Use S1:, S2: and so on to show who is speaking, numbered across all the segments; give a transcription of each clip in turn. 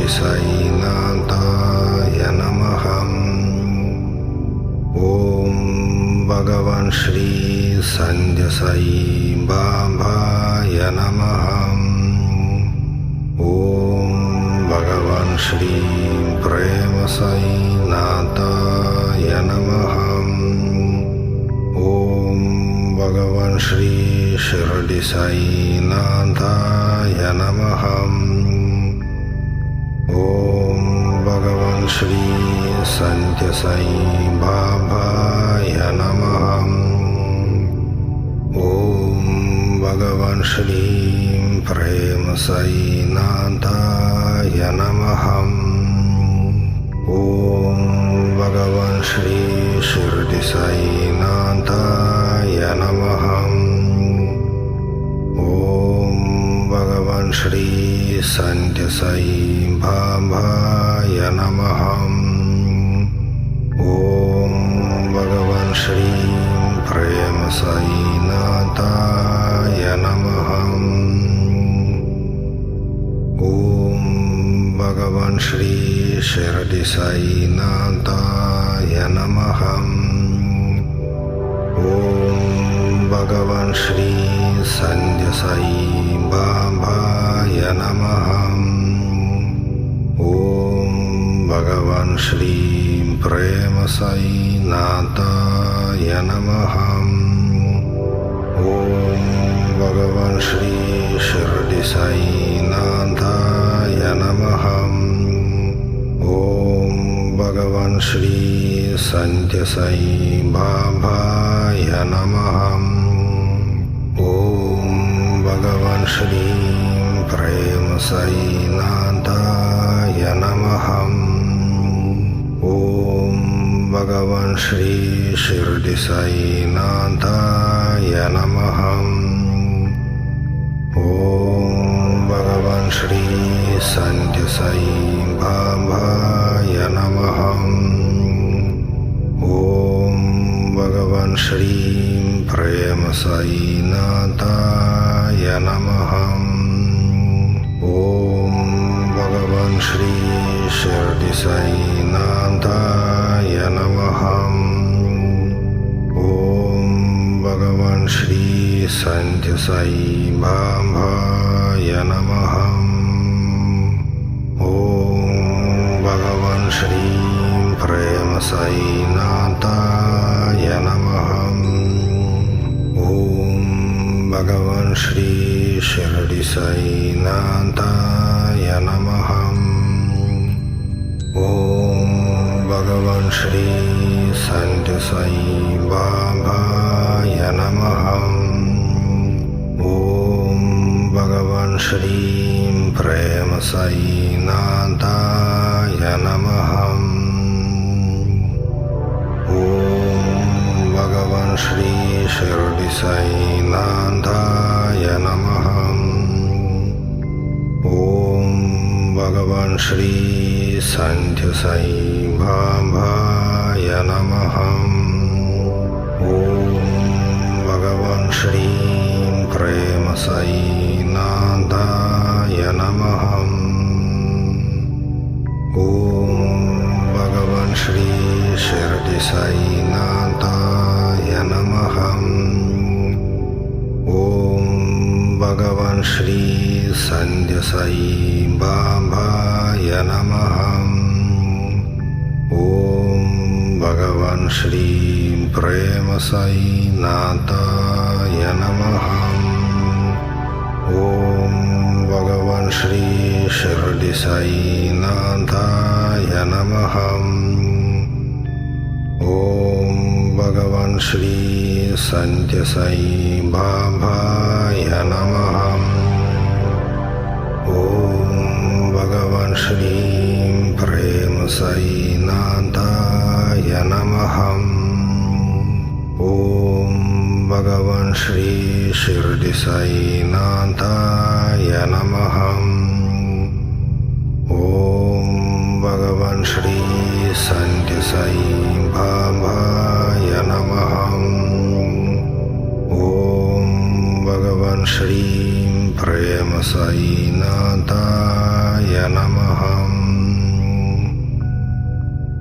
S1: साईनाथाय नमः। ओम भगवान श्री संध्य साई बाबाय नमः। ओम भगवान श्री प्रेम साईनाथाय नमः। ओम भगवान श्री शिरडी साईनाथाय नमः। ओम भगवान श्री संत साई बाबाय नमः। ओम भगवान श्री प्रेम साईनाथाय नमः। ओम भगवान श्री शिरडी साईनाथाय नमः। ओम भगवान श्री संत साई बाबाय नमः। ओम भगवान श्री प्रेम साईनाथाय नमः। ओम भगवान श्री शिरडी साईनाथाय नमः। ओम भगवान श्री संध्य साई बाबाय नमः। ओम भगवान श्री प्रेम साईनाथाय नमः। ओम भगवान श्री शिरडी साईनाथाय नमः। ओम भगवान श्री संध्य साई बाबाय नमः। ओम भगवान श्री प्रेम साईनाथाय नमः। ओम भगवान श्री शिरडी साईनाथाय नमः। ओम भगवान श्री संध्य साई बाबाय नमः। ओम भगवान श्री प्रेम साईनाथाय नमः। ओम भगवान श्री शिरडी साईनाथाय नमः। ओम भगवान श्री संध्य साई बाबाय नमः। ओम भगवान श्री प्रेम साईनाथाय नमः। ओम भगवान श्री शिरडी साईनाथाय नमः। ओम भगवान श्री संत साई बाबाय नमः। ओम भगवान श्री प्रेम साईनाथाय नमः। ओम भगवान श्री शिरडी साईनाथाय नमः। ओम भगवान श्री संध्य साई बाबाय नमः। ओम भगवान श्री प्रेम साईनाथाय नमः। ओम भगवान श्री शिरडी साईनाथाय नमः। ओम भगवान श्री संध्य साई बाबाय नमः। ओम भगवान श्री प्रेम साईनाथाय नमः। ओम भगवान श्री शिरडी साईनाथाय नमः। ओम भगवान श्री संध्य साई बाबाय नमः। ओम भगवान श्री प्रेम साईनाथाय नमः। ओम भगवान श्री शिरडी साईनाथाय नमः। ओम भगवान श्री संत साई बाबाय नमः। ओम भगवान श्री प्रेम साईनाथाय नमः।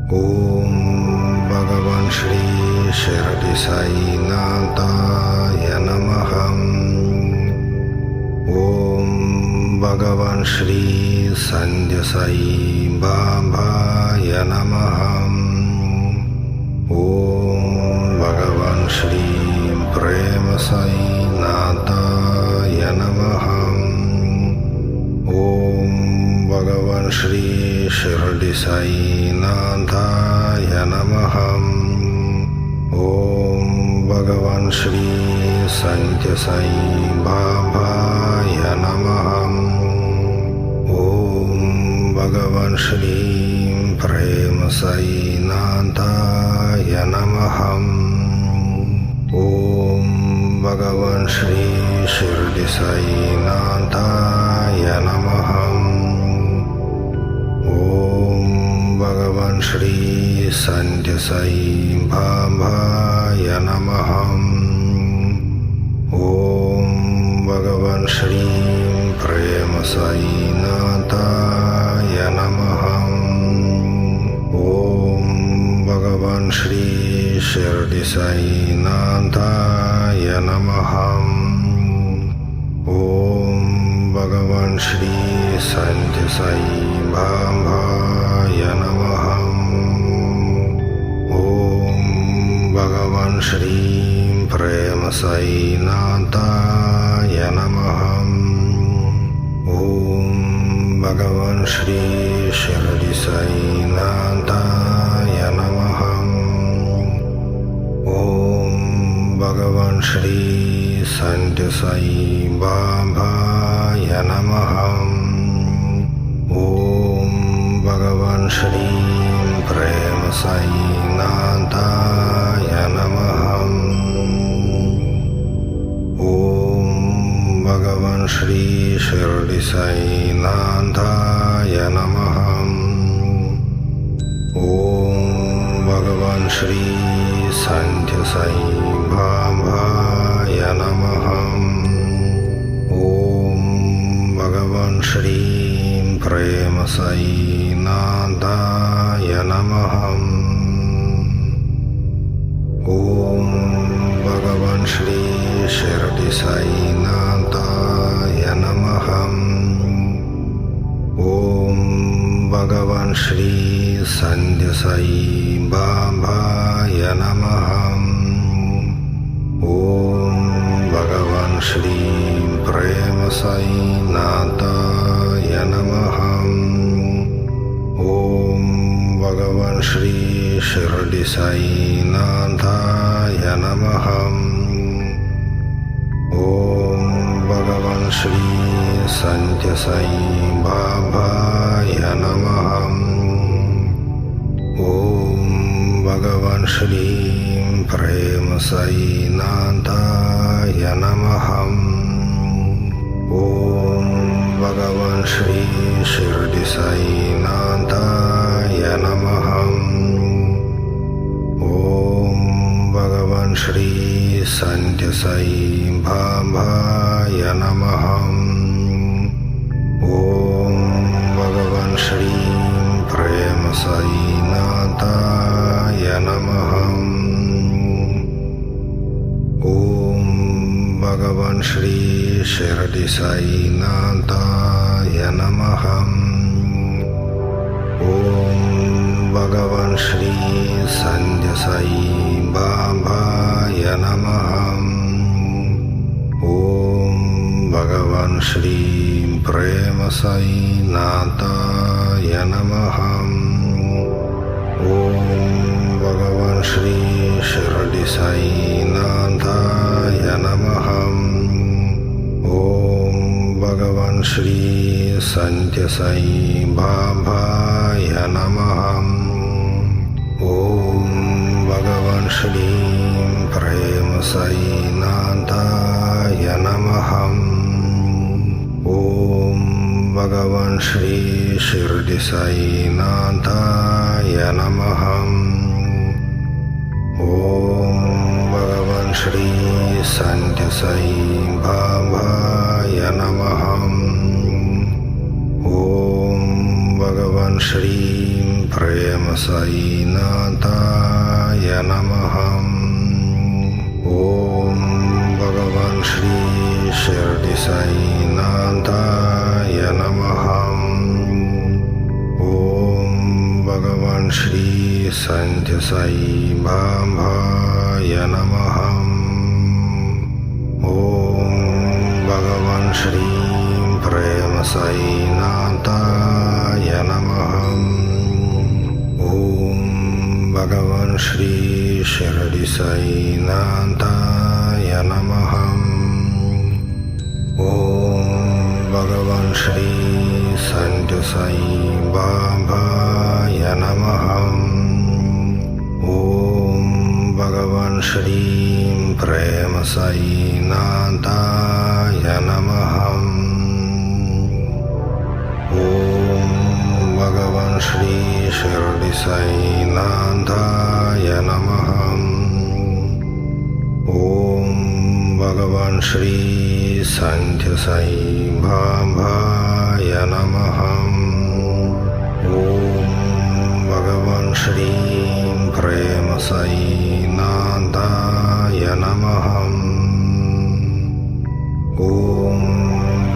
S1: ओम भगवान श्री शिरडी साईनाथाय नमः। ओम भगवान श्री संध्य साई बाबाय नमः। ओम भगवान श्री प्रेम साईनाथाय नमः। ओम भगवान श्री शिरडी साईनाथाय नमः। ओम भगवान श्री संध्य साई बाबाय नमः। ओम भगवान श्री प्रेम साईनाथाय नमः। ओम भगवान श्री शिरडी साईनाथाय नमः। ओम भगवान श्री संध्य साई बाबाय नमः। ओम भगवान श्री प्रेम साईनाथाय नमः। ओम भगवान श्री शिरडी साईनाथाय नमः। ओम भगवान श्री संध्य साई बाबाय नमः। ओम भगवान श्री प्रेम साईनाथाय नमः। ओम भगवान श्री शिरडी साईनाथाय नमः। ओम भगवान श्री संध्य साई बाबाय नमः। ओम भगवान श्री प्रेम साईनाथाय नमः। ओम भगवान श्री शिरडी साईनाथाय नमः। ओम भगवान श्री संध्य साई बाबाय नमः। ओम भगवान श्री प्रेम साईनाथाय नमः। ओम भगवान श्री शिरडी साईनाथाय नमः। ओम भगवान श्री संध्य साई बाबाय नमः। ओम भगवान श्री प्रेम साईनाथाय नमः। ओम भगवान श्री शिरडी साईनाथाय नमः। ओम भगवान श्री संध्य साई बाबाय नमः। ओम भगवान श्री प्रेम साईनाथाय नमः। ओम भगवान श्री शिरडी साईनाथाय नमः। ओम भगवान श्री संध्य साई बाबाय नमः। ओम भगवान श्री प्रेम साईनाथाय नमः। ओम भगवान श्री शिरडी साईनाथाय नमः। ओम भगवान श्री संध्य साई बाबाय नमः। ओम भगवान श्री प्रेम साईनाथाय नमः। ओम भगवान श्री शिरडी साईनाथाय नमः। ओम भगवान श्री संध्य साई बाबाय नमः। ओम भगवान श्री प्रेम साईनाथाय नमः। ओम भगवान श्री शिरडी साईनाथाय नमः। ओम भगवान श्री संध्य साई बाबाय नमः। ओम भगवान श्री प्रेम साईनाथाय नमः। ओम भगवान श्री शिर्डी साईनाथाय नमः। ओम भगवान श्री संत साई बाबाय नमः। ओम भगवान श्री प्रेम साईनाथाय नमः। ओम भगवान श्री शिर्डी साईनाथाय नमः। ओम भगवान श्री संत साई बाबाय नमः। ओम भगवान श्री प्रेम साईनाथाय नमः। ओम भगवान श्री शिर्डी साईनाथाय नमः। ओम भगवान श्री संत साई बाबाय नमः। ओम भगवान श्री प्रेम साईनाथाय नमः। ओम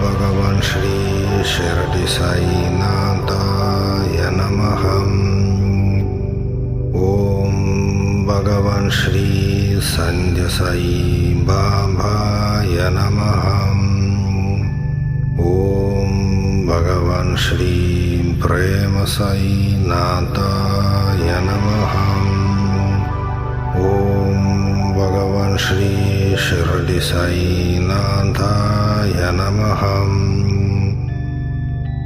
S1: भगवान श्री शिर्डी साईनाथाय नमः। ओम भगवान श्री संत साई बाबाय नमः। ओम भगवान श्री प्रेम साईनाथाय नमः। ओम भगवान श्री शिर्डी साईनाथाय नमः।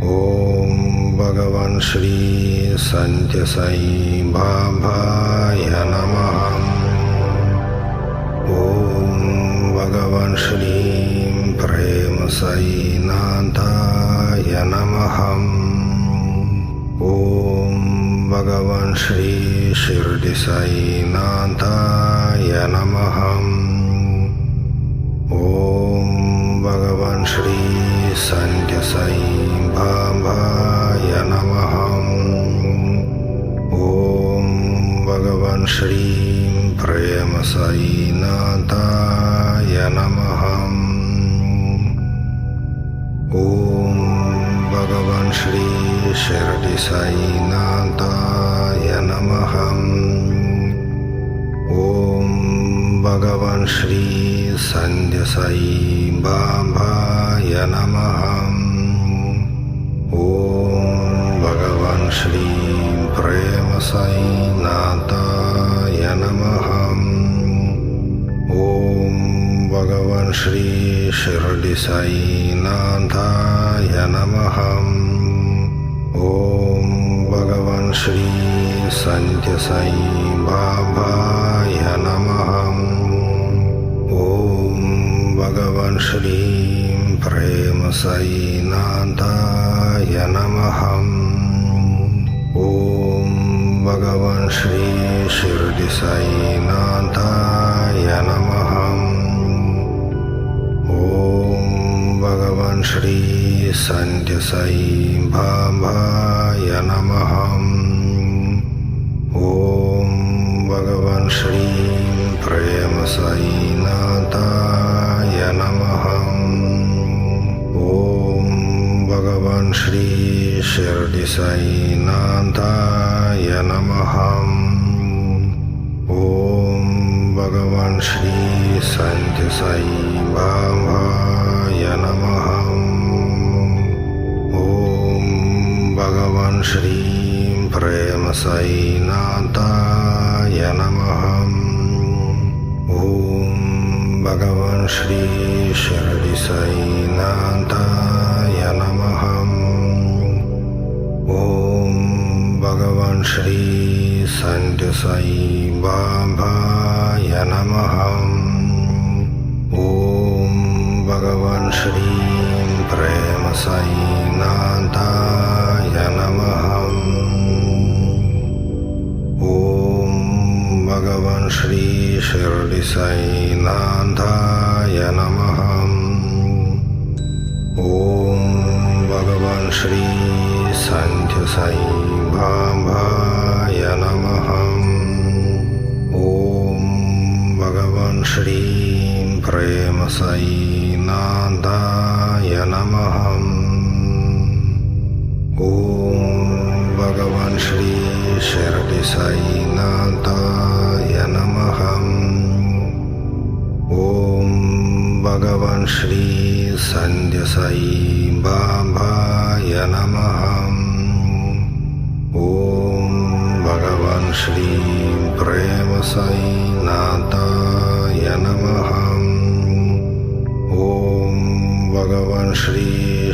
S1: ओम भगवान श्री संत साई बाबाय नमः। ओम भगवान श्री प्रेम साईनाथाय नमः। ओम भगवान श्री शिर्डी साईनाथाय नमः। ओम भगवान श्री संत साई बाबाय नमः। ओम भगवान श्री प्रेम साईनाथाय नमः। ओम भगवान श्री शिर्डी साईनाथाय नमः। ओम भगवान श्री संत साई बाबाय नमः। ओम भगवान श्री प्रेम साईनाथाय नमः। ओम भगवान श्री शिर्डी साईनाथाय नमः। ओम भगवान श्री संत साई बाबाय नमः। ओम भगवान श्री प्रेम साईनाथाय नमः। ओम भगवान श्री शिर्डी साईनाथाय नमः। ओम भगवान श्री संत साई बाबाय नमः। ओम भगवान श्री प्रेम साईनाथाय नमः। ओम भगवान श्री शिर्डी साईनाथाय नमः। ओम भगवान श्री संत साई बाबाय नमः। ओम भगवान श्री प्रेम साईनाथाय नमः। ओम भगवान श्री शिर्डी साईनाथाय नमः। ओम भगवान श्री संत साई बाबाय नमः। ओम भगवान श्री प्रेम साईनाथाय नमः। ओम भगवान श्री शिर्डी साईनाथाय नमः। ओम भगवान श्री सन्ध्यसाई बाबाय नमः। ॐ भगवान् श्री प्रेम साईनाथाय नमः। ॐ भगवान् श्री शिरडी साईनाथाय नमः। ॐ भगवान् श्री सन्ध्यसाई बाबाय नमः। ॐ भगवान् श्री प्रेम साईनाथाय नमः। ॐ भगवान् श्री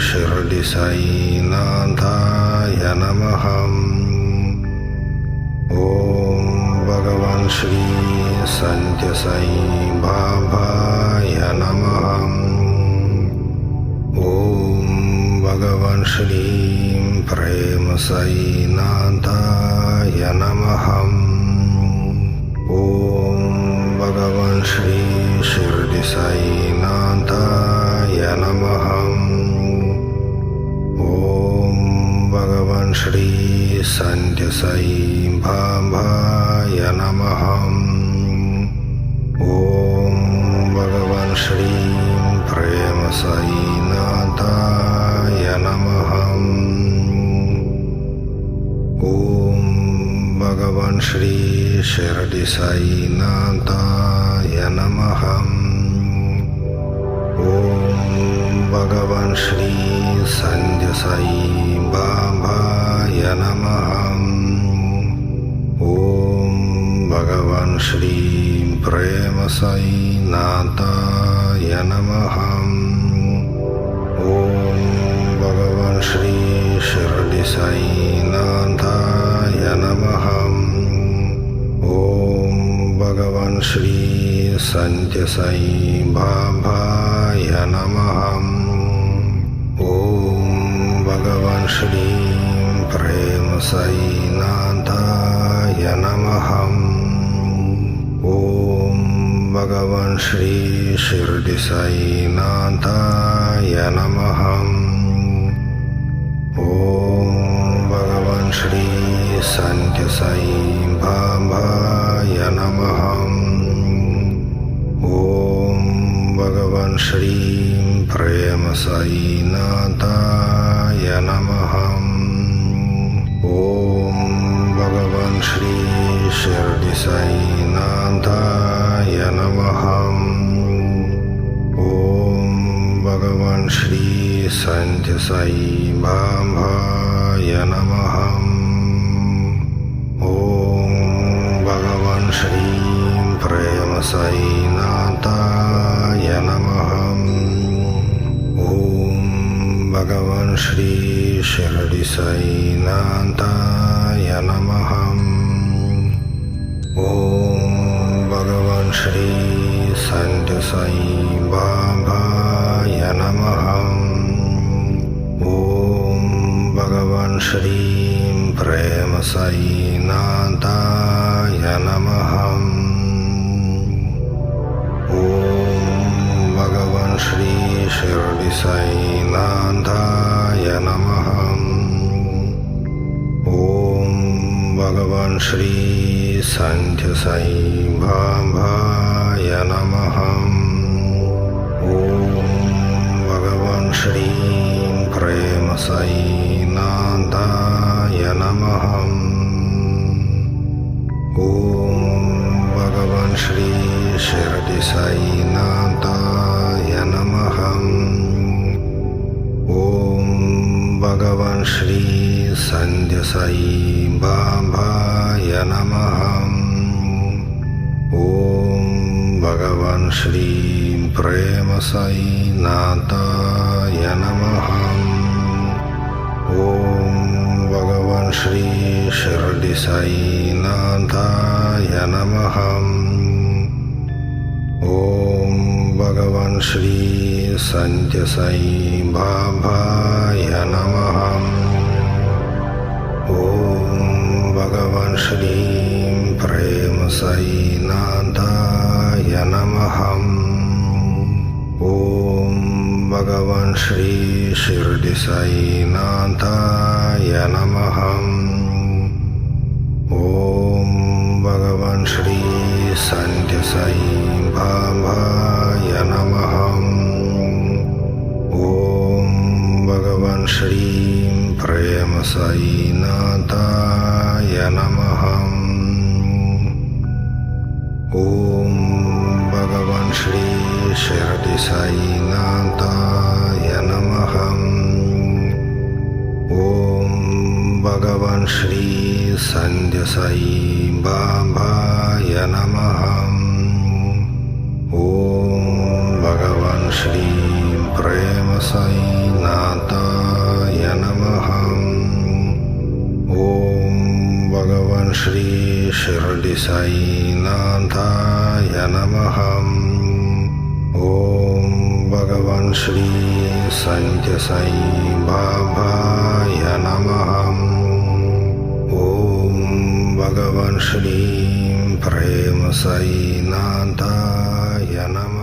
S1: शिरडी साईनाथाय नमः। ॐ भगवान् श्री सन्ध्यसाई बाबाय नमः। ॐ भगवान् श्री प्रेम साईनाथाय नमः। ॐ भगवान् श्री शिरडी साईनाथाय नमः। ॐ भगवान् श्री सन्ध्यसाई बाबाय नमः। ॐ भगवान् श्री प्रेम साईनाथाय नमः। ॐ भगवान् श्री शिरडी साईनाथाय नमः। ॐ भगवान् श्री सन्ध्यसाई बाबाय नमः। ॐ भगवान् श्री प्रेम साईनाथाय नमः। ॐ भगवान् श्री शिरडी साईनाथाय नमः। ॐ भगवान् श्री सन्ध्यसाई बाबाय नमः। ॐ भगवान् श्री प्रेम साईनाथाय नमः। ॐ भगवान् श्री शिरडी साईनाथाय नमः। ॐ भगवान् श्री सन्ध्यसाई बाबाय नमः। ॐ भगवान् श्री प्रेम साईनाथाय नमः। ॐ भगवान् श्री शिरडी साईनाथाय नमः। ॐ भगवान् श्री सन्ध्यसाई बाबाय नमः। ॐ भगवान् श्री प्रेम साईनाथाय नमः। ॐ भगवान् श्री शिरडी साईनाथाय नमः। ॐ भगवान् श्री सन्ध्यसाई बाबाय नमः। ॐ भगवान् श्री प्रेम साईनाथाय नमः। ॐ भगवान् श्री शिरडी साईनाथाय नमः। ॐ भगवान् श्री सन्ध्यसाई बाबाय नमः। ॐ भगवान् श्री प्रेम साईनाथाय नमः। ॐ भगवान् श्री शिरडी साईनाथाय नमः। ॐ भगवान् श्री सन्ध्यसाई बाबाय नमः। ॐ भगवान् श्री प्रेम साईनाथाय नमः। ॐ भगवान् श्री शिरडी साईनाथाय नमः। ॐ भगवान् श्री सन्ध्यसाई बाबाय नमः। ॐ भगवान् श्री प्रेम साईनाथाय नमः। ॐ भगवान् भगवान श्री शिर्डी साईनाथाय नमः. ओम भगवान श्री सत्य साई बाबाय नमः. ओम भगवान श्री प्रेम साईनाथाय नमः. ओम भगवान श्री शिर्डी साईनाथाय नमः. ओम भगवान श्री सत्य साई बाबाय नमः. ओम भगवान श्री प्रेम साईनाथाय नमः. ओम भगवान श्री शिर्डी साईनाथाय नमः. ओम भगवान श्री सत्य साई बाबाय नमः. ओम भगवान श्री प्रेम साईनाथाय नमः.